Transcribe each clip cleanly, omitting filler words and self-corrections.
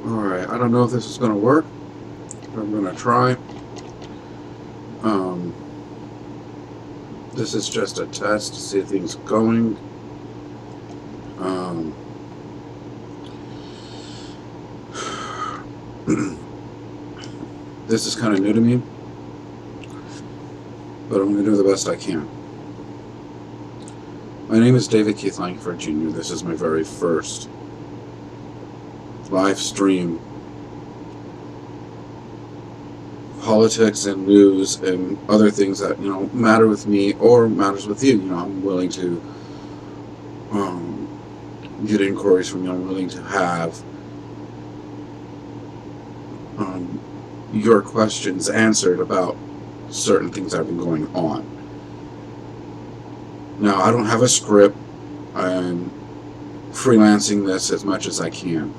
Alright, I don't know if this is going to work, but I'm going to try. Um, this is just a test to see if things are going. Um, this is kind of new to me, but I'm going to do the best I can. My name is David Keith Langford Jr. This is my very first live stream politics and news and other things that matter with me or matters with you. I'm willing to get inquiries from you. I'm willing to have um, your questions answered about certain things that have been going on. Now, I don't have a script. I'm freelancing this as much as I can,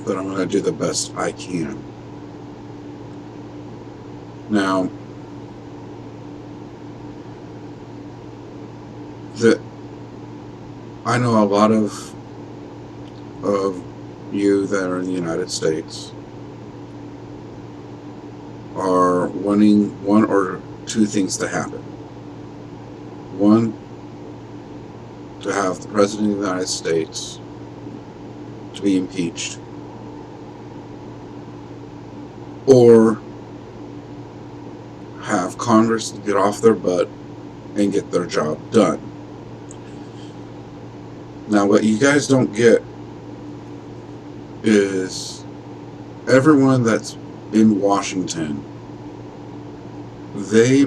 but I'm going to do the best I can. Now, I know a lot of you that are in the United States are wanting one or two things to happen. One, to have the President of the United States to be impeached, or have Congress get off their butt and get their job done. Now, what you guys don't get is everyone that's in Washington, they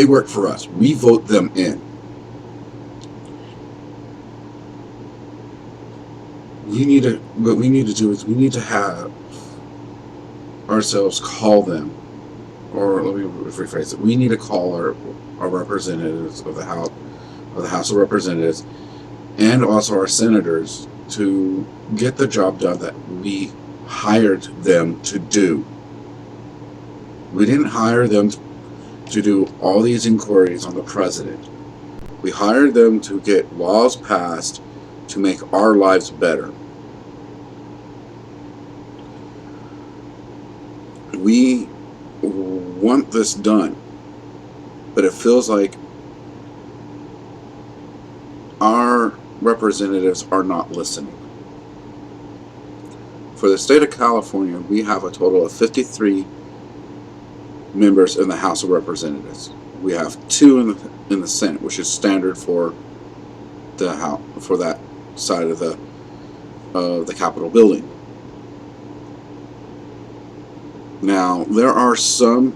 work for us. We vote them in. What we need to do is we need to have ourselves call them, or let me rephrase it. We need to call our representatives of the House of Representatives, and also our senators, to get the job done that we hired them to do. We didn't hire them to do all these inquiries on the president. We hired them to get laws passed to make our lives better. We want this done, but it feels like our representatives are not listening. For the state of California, we have a total of 53 members in the House of Representatives. We have 2 in the Senate, which is standard for the House, for that side of the Capitol building. Now, there are some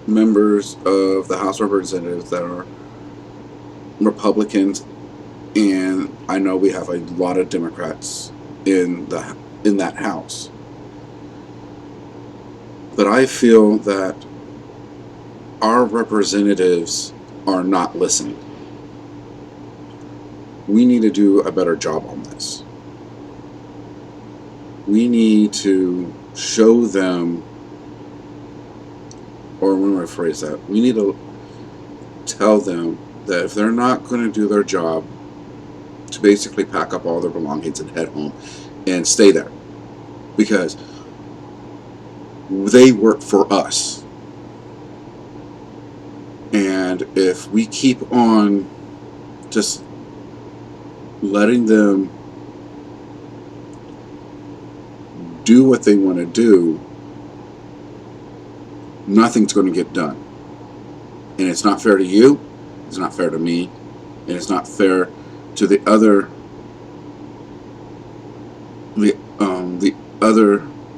members of the House of Representatives that are Republicans, and I know we have a lot of Democrats in that House. But I feel that our representatives are not listening. We need to do a better job on this. We need to show them, or let me rephrase that, we need to tell them that if they're not going to do their job, to basically pack up all their belongings and head home and stay there, because they work for us. And if we keep on just letting them do what they want to do, nothing's going to get done. And it's not fair to you, it's not fair to me, and it's not fair to the other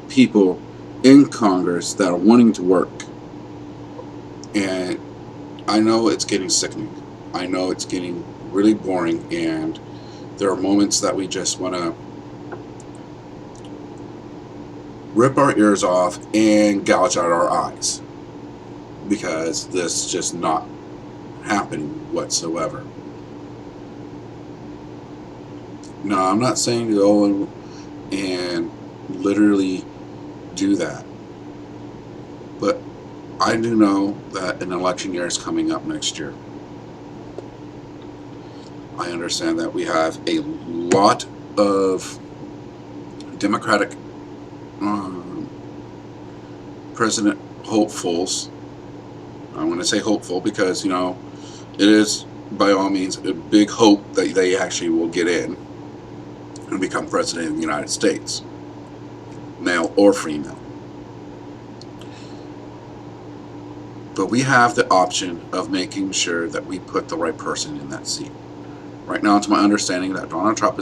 people in Congress that are wanting to work. And I know it's getting sickening. I know it's getting really boring, and there are moments that we just want to rip our ears off and gouge out our eyes, because this is just not happening whatsoever. Now, I'm not saying to go and literally do that, but I do know that an election year is coming up next year. I understand that we have a lot of Democratic um, president hopefuls. I want to say hopeful because, it is by all means a big hope that they actually will get in and become president of the United States, male or female. But we have the option of making sure that we put the right person in that seat. Right now, it's my understanding that Donald Trump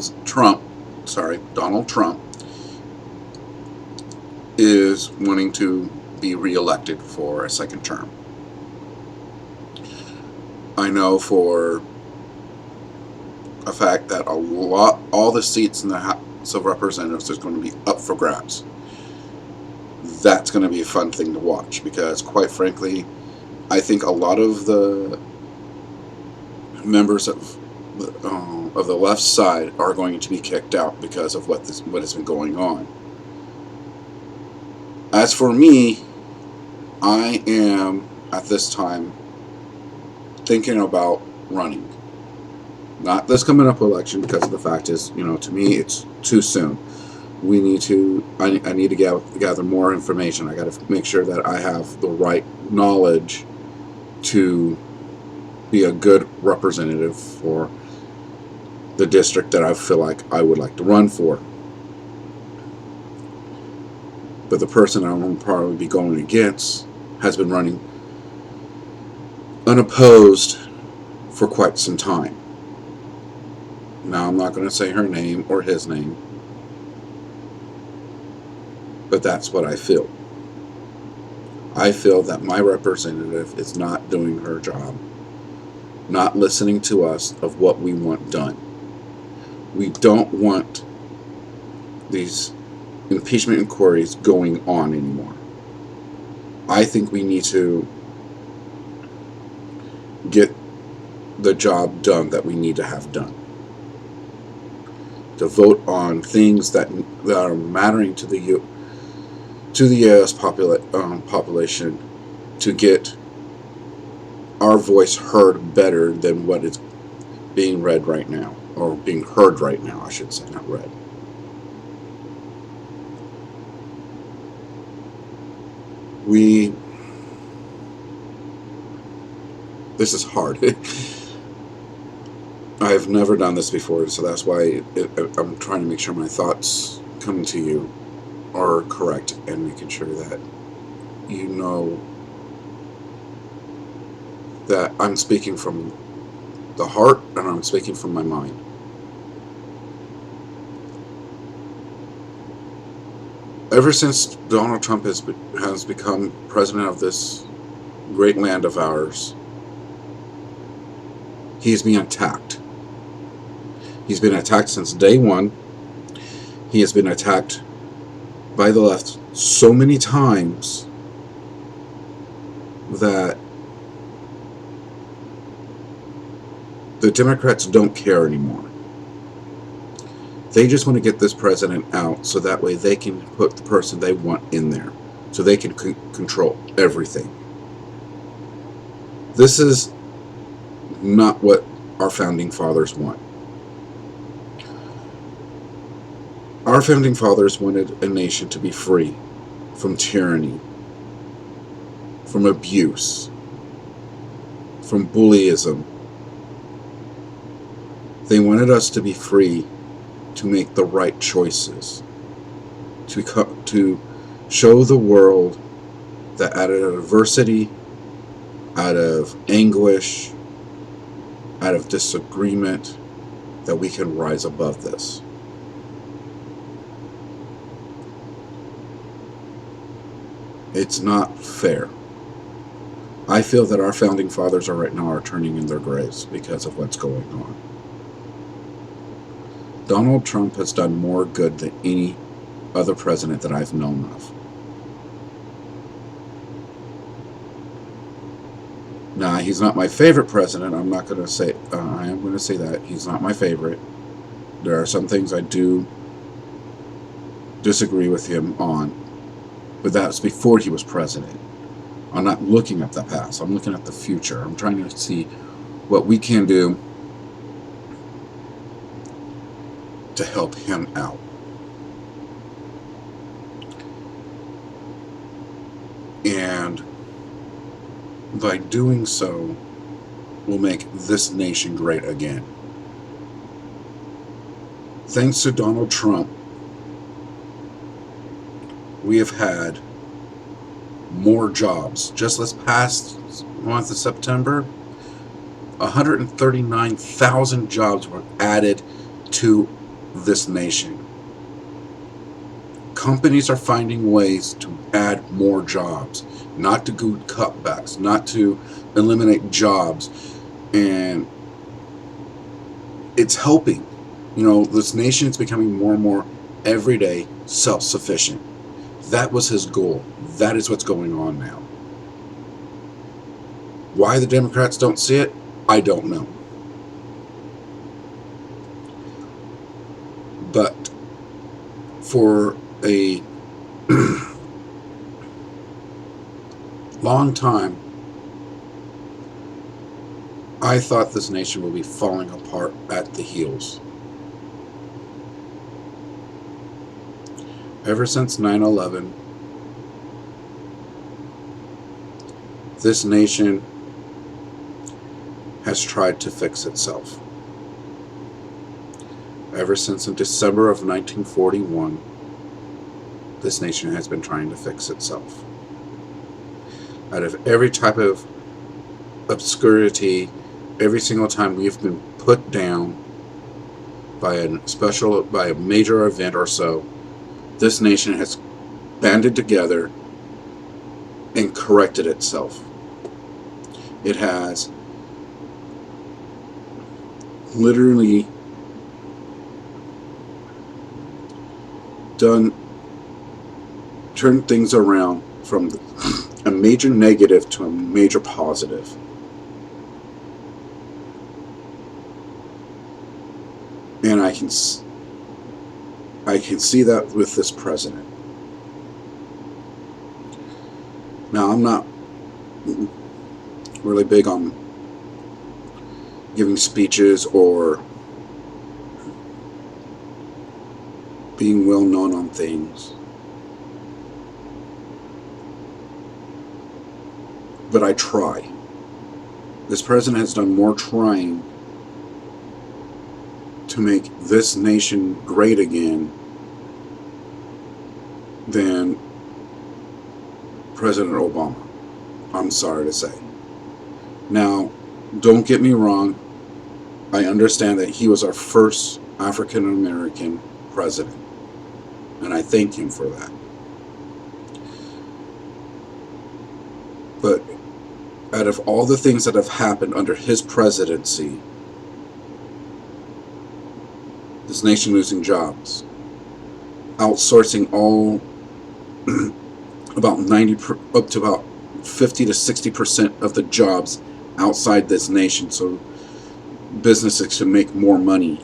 is wanting to be reelected for a second term. I know for a fact that all the seats in the House of Representatives is going to be up for grabs. That's going to be a fun thing to watch because, quite frankly, I think a lot of the members of the left side are going to be kicked out because of what has been going on. As for me, I am at this time thinking about running. Not this coming up election because the fact is, to me, it's too soon. I need to gather more information. I got to make sure that I have the right knowledge to be a good representative for the district that I feel like I would like to run for. But the person I'm going to probably be going against has been running unopposed for quite some time. Now, I'm not going to say her name or his name, but that's what I feel. I feel that my representative is not doing her job, not listening to us of what we want done. We don't want these impeachment inquiries going on anymore. I think we need to get the job done that we need to have done. To vote on things that are mattering to the U.S. population, to get our voice heard better than what is being read right now, or being heard right now, I should say, not read. This is hard. I've never done this before, so that's why I'm trying to make sure my thoughts coming to you are correct and making sure that you know that I'm speaking from the heart and I'm speaking from my mind. Ever since Donald Trump has become president of this great land of ours, he's being attacked. He's been attacked since day one. He has been attacked by the left so many times that the Democrats don't care anymore. They just want to get this president out so that way they can put the person they want in there, so they can control everything. This is not what our founding fathers want. Our founding fathers wanted a nation to be free from tyranny, from abuse, from bullyism. They wanted us to be free to make the right choices, to show the world that out of adversity, out of anguish, out of disagreement, that we can rise above this. It's not fair. I feel that our founding fathers right now are turning in their graves because of what's going on. Donald Trump has done more good than any other president that I've known of. Now, he's not my favorite president. I'm not going to say, I am going to say that. He's not my favorite. There are some things I do disagree with him on, but that's before he was president. I'm not looking at the past. I'm looking at the future. I'm trying to see what we can do to help him out. And by doing so, will make this nation great again. Thanks to Donald Trump, we have had more jobs. Just this past month of September, 139,000 jobs were added to this nation. Companies are finding ways to add more jobs, not to do cutbacks, not to eliminate jobs, and it's helping. This nation is becoming more and more everyday self-sufficient. That was his goal. That is what's going on now. Why the Democrats don't see it, I don't know. But for a long time, I thought this nation would be falling apart at the heels. Ever since 9/11, this nation has tried to fix itself. Ever since in December of 1941, this nation has been trying to fix itself. Out of every type of obscurity, every single time we've been put down by a major event or so, this nation has banded together and corrected itself. It has literally turned things around from a major negative to a major positive. And I can see that with this president. Now, I'm not really big on giving speeches or being well known on things, but I try. This president has done more trying to make this nation great again than President Obama. I'm sorry to say. Now, don't get me wrong. I understand that he was our first African American president, and I thank him for that. But out of all the things that have happened under his presidency, this nation losing jobs, outsourcing all up to about 50 to 60% of the jobs outside this nation, so businesses can make more money.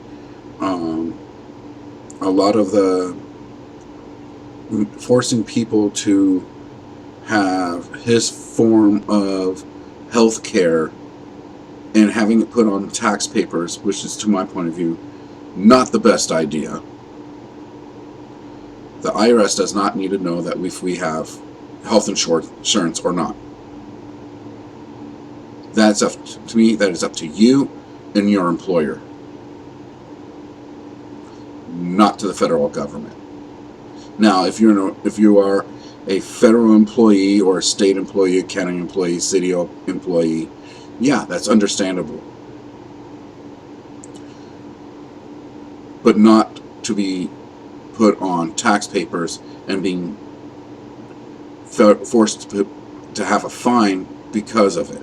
A lot of the forcing people to have his form of health care and having it put on tax papers, which is, to my point of view, not the best idea. The IRS does not need to know that if we have health insurance or not. That's up to me. That is up to you and your employer, not to the federal government. Now, if you are a federal employee or a state employee, a county employee, city employee, yeah, that's understandable. But not to be put on tax papers and being forced to have a fine because of it.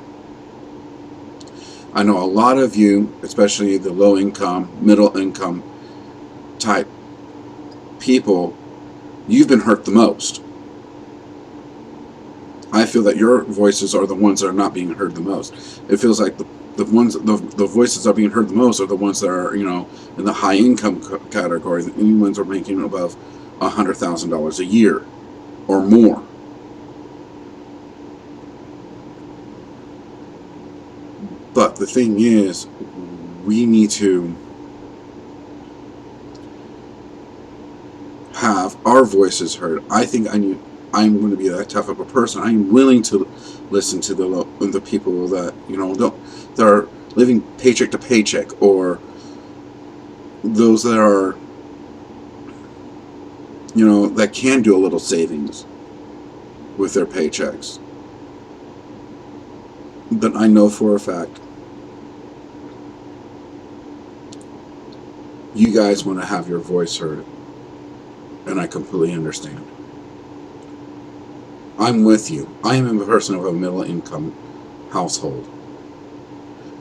I know a lot of you, especially the low income, middle income type people, you've been hurt the most. I feel that your voices are the ones that are not being heard the most. It feels like the voices that are being heard the most are the ones that are, in the high income category. The only ones are making above $100,000 a year or more. But the thing is, we need to our voice is heard. I think I'm going to be that tough of a person. I'm willing to listen to the people that that are living paycheck to paycheck, or those that are that can do a little savings with their paychecks. But I know for a fact you guys want to have your voice heard, and I completely understand. I'm with you. I am a person of a middle income household.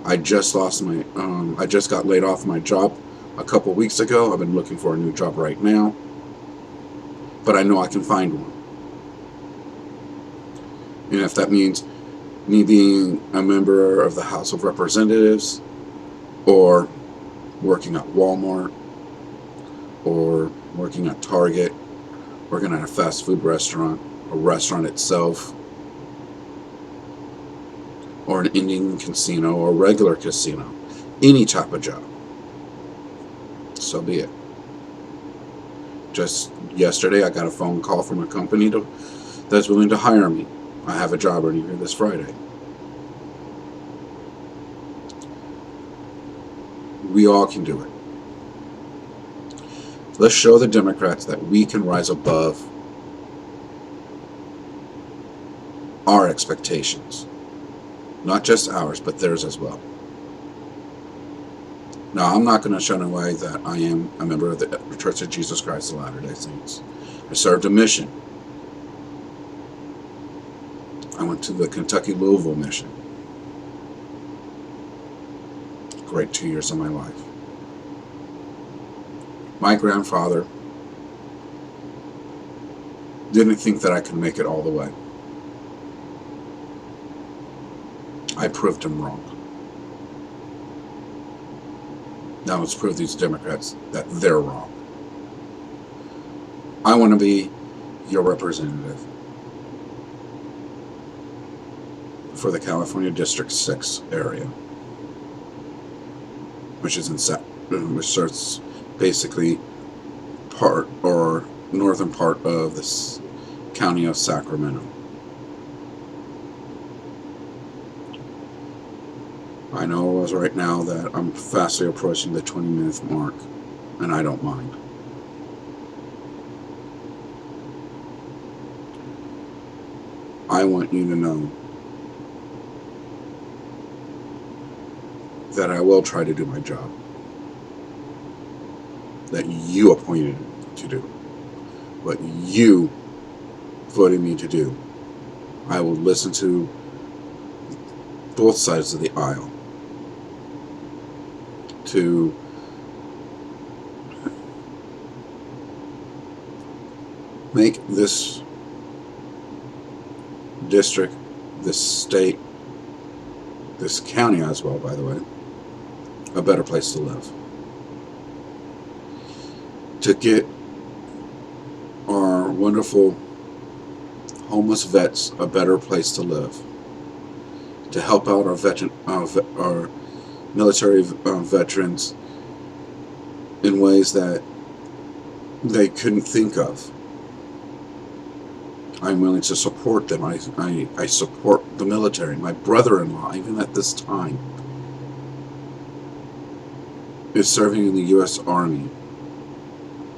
I just I just got laid off my job a couple weeks ago. I've been looking for a new job right now, but I know I can find one. And if that means me being a member of the House of Representatives, or working at Walmart, or working at Target, working at a fast food restaurant, a restaurant itself, or an Indian casino, or a regular casino, any type of job, so be it. Just yesterday, I got a phone call from a company that's willing to hire me. I have a job already here this Friday. We all can do it. Let's show the Democrats that we can rise above our expectations. Not just ours, but theirs as well. Now, I'm not going to shun away that I am a member of the Church of Jesus Christ of Latter-day Saints. I served a mission. I went to the Kentucky Louisville mission. Great 2 years of my life. My grandfather didn't think that I could make it all the way. I proved him wrong. Now let's prove these Democrats that they're wrong. I want to be your representative for the California District 6 area, which starts basically part or northern part of this county of Sacramento. I know as right now that I'm fastly approaching the 20-minute mark, and I don't mind. I want you to know that I will try to do my job that you appointed to do, what you voted me to do. I will listen to both sides of the aisle to make this district, this state, this county as well, by the way, a better place to live. To get our wonderful homeless vets a better place to live. To help out our military veterans in ways that they couldn't think of. I'm willing to support them. I support the military. My brother-in-law, even at this time, is serving in the U.S. Army.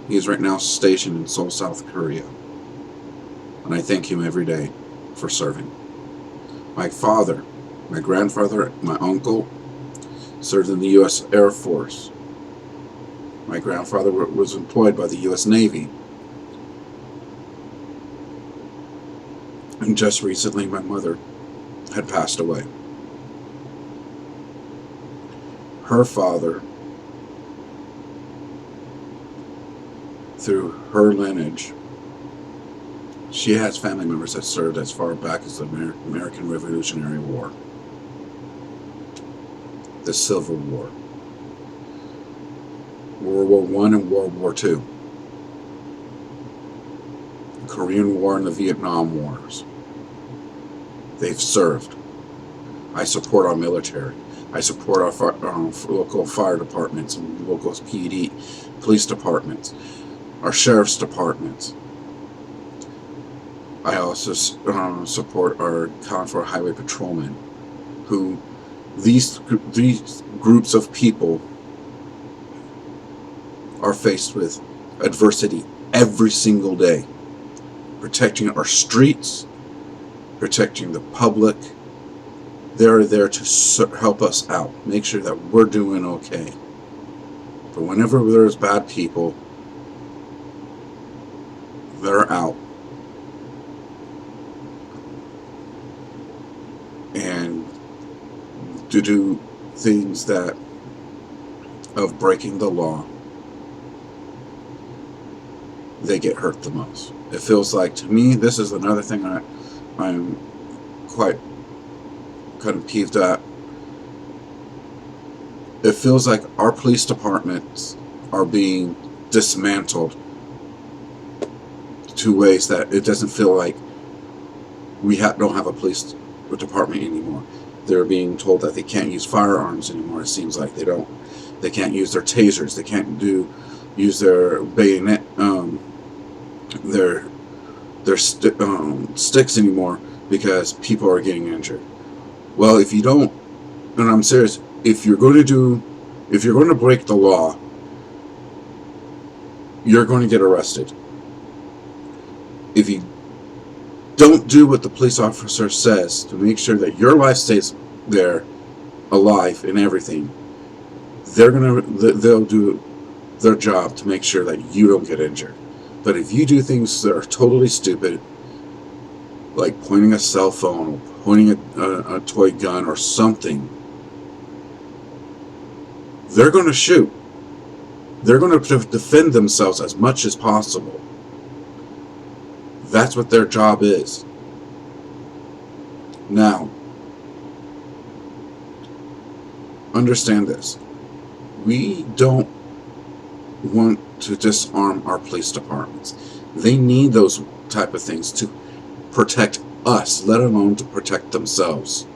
He is right now stationed in Seoul, South Korea. And I thank him every day for serving. My father, my grandfather, my uncle served in the U.S. Air Force. My grandfather was employed by the U.S. Navy. And just recently, my mother had passed away. Her father, through her lineage, she has family members that served as far back as the American Revolutionary War, the Civil War, World War I and World War II, the Korean War and the Vietnam Wars. They've served. I support our military. I support our local fire departments and local PD, police departments, our sheriff's departments. I also support our California Highway Patrolmen, who these groups of people are faced with adversity every single day, protecting our streets, protecting the public. They're there to help us out, make sure that we're doing okay. But whenever there's bad people, they're out. And to do things that of breaking the law, they get hurt the most. It feels like, to me, this is another thing I'm quite kind of peeved at. It feels like our police departments are being dismantled to ways that it doesn't feel like we don't have a police department anymore. They're being told that they can't use firearms anymore. It seems like they can't use their tasers. They can't use their bayonet, their sticks anymore because people are getting injured. Well, if you don't, and I'm serious, if you're going to break the law, you're going to get arrested. If you don't do what the police officer says to make sure that your life stays there, alive and everything, they'll do their job to make sure that you don't get injured. But if you do things that are totally stupid, like pointing a cell phone or pointing a toy gun or something, they're going to shoot. They're going to defend themselves as much as possible. That's what their job is. Now, understand this. We don't want to disarm our police departments. They need those type of things to protect us, let alone to protect themselves.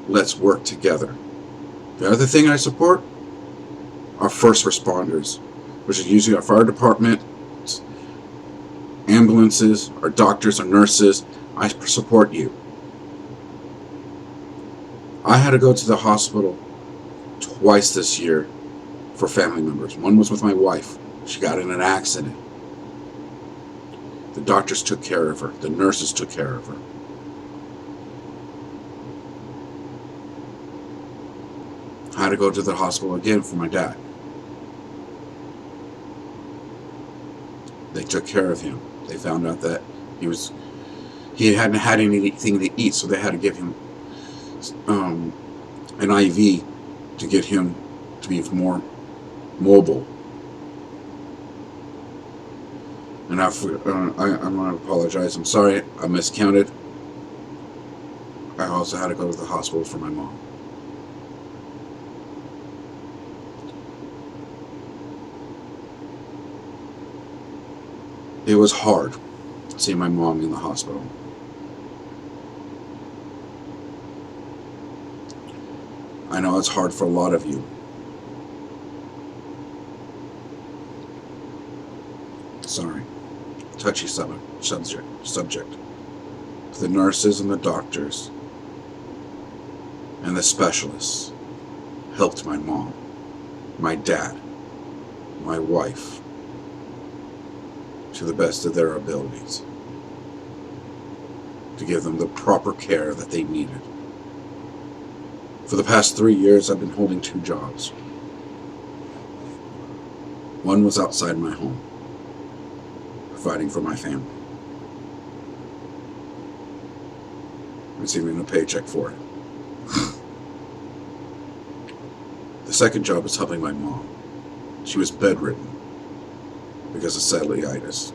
Let's work together. The other thing I support are first responders, which is usually our fire department, ambulances, our doctors, our nurses. I support you. I had to go to the hospital twice this year for family members. One was with my wife. She got in an accident. The doctors took care of her. The nurses took care of her. I had to go to the hospital again for my dad. They took care of him. They found out that he hadn't had anything to eat, so they had to give him an IV to get him to be more mobile. And I'm going to apologize. I'm sorry. I miscounted. I also had to go to the hospital for my mom. It was hard seeing my mom in the hospital. I know it's hard for a lot of you. Sorry. Touchy subject. The nurses and the doctors and the specialists helped my mom, my dad, my wife, to the best of their abilities, to give them the proper care that they needed. For the past 3 years, I've been holding 2 jobs. One was outside my home, providing for my family, receiving a paycheck for it. The second job was helping my mom. She was bedridden because of cellulitis.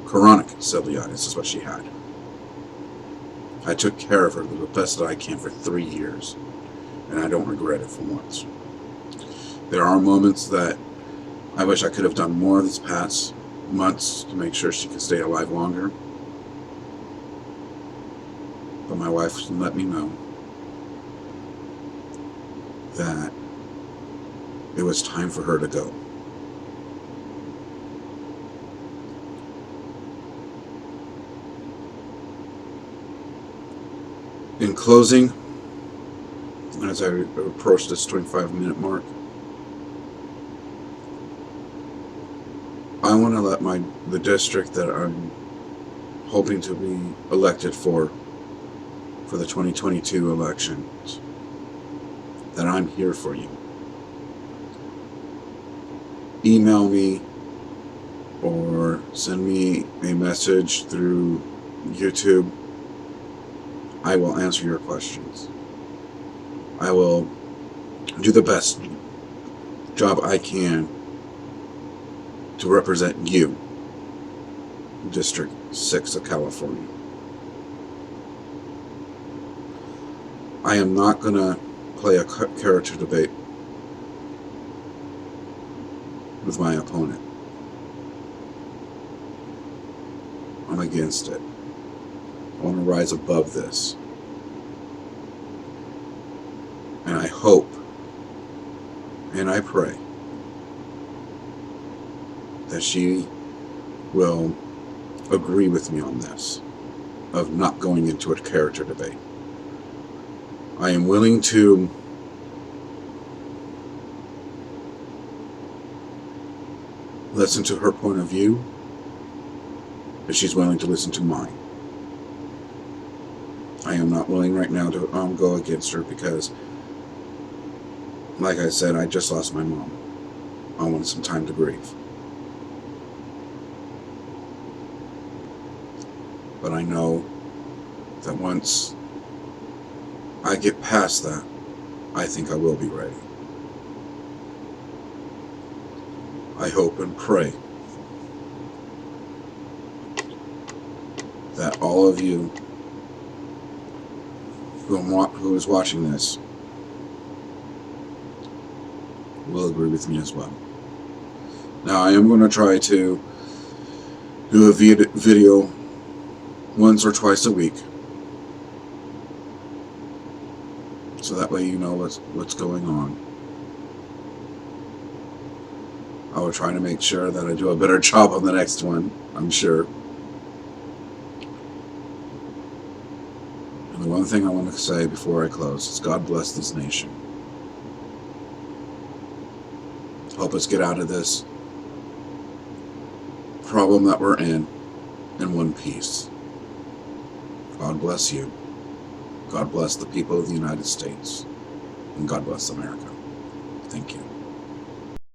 Chronic cellulitis is what she had. I took care of her the best that I can for 3 years, and I don't regret it for once. There are moments that I wish I could have done more this past months to make sure she could stay alive longer. But my wife let me know that it was time for her to go. In closing, as I approach this 25-minute mark, I want to let the district that I'm hoping to be elected for the 2022 elections, that I'm here for you. Email me or send me a message through YouTube. I will answer your questions. I will do the best job I can to represent you, District 6 of California. I am not going to play a character debate with my opponent. I'm against it. I want to rise above this. And I hope and I pray that she will agree with me on this, of not going into a character debate. I am willing to listen to her point of view if she's willing to listen to mine. I am not willing right now to go against her because, like I said, I just lost my mom. I want some time to grieve. But I know that once I get past that, I think I will be ready. I hope and pray that all of you who is watching this will agree with me as well. Now, I am going to try to do a video once or twice a week, so that way you know what's going on. I will try to make sure that I do a better job on the next one, I'm sure. And the one thing I want to say before I close is God bless this nation. Help us get out of this problem that we're in one piece. God bless you. God bless the people of the United States. And God bless America. Thank you.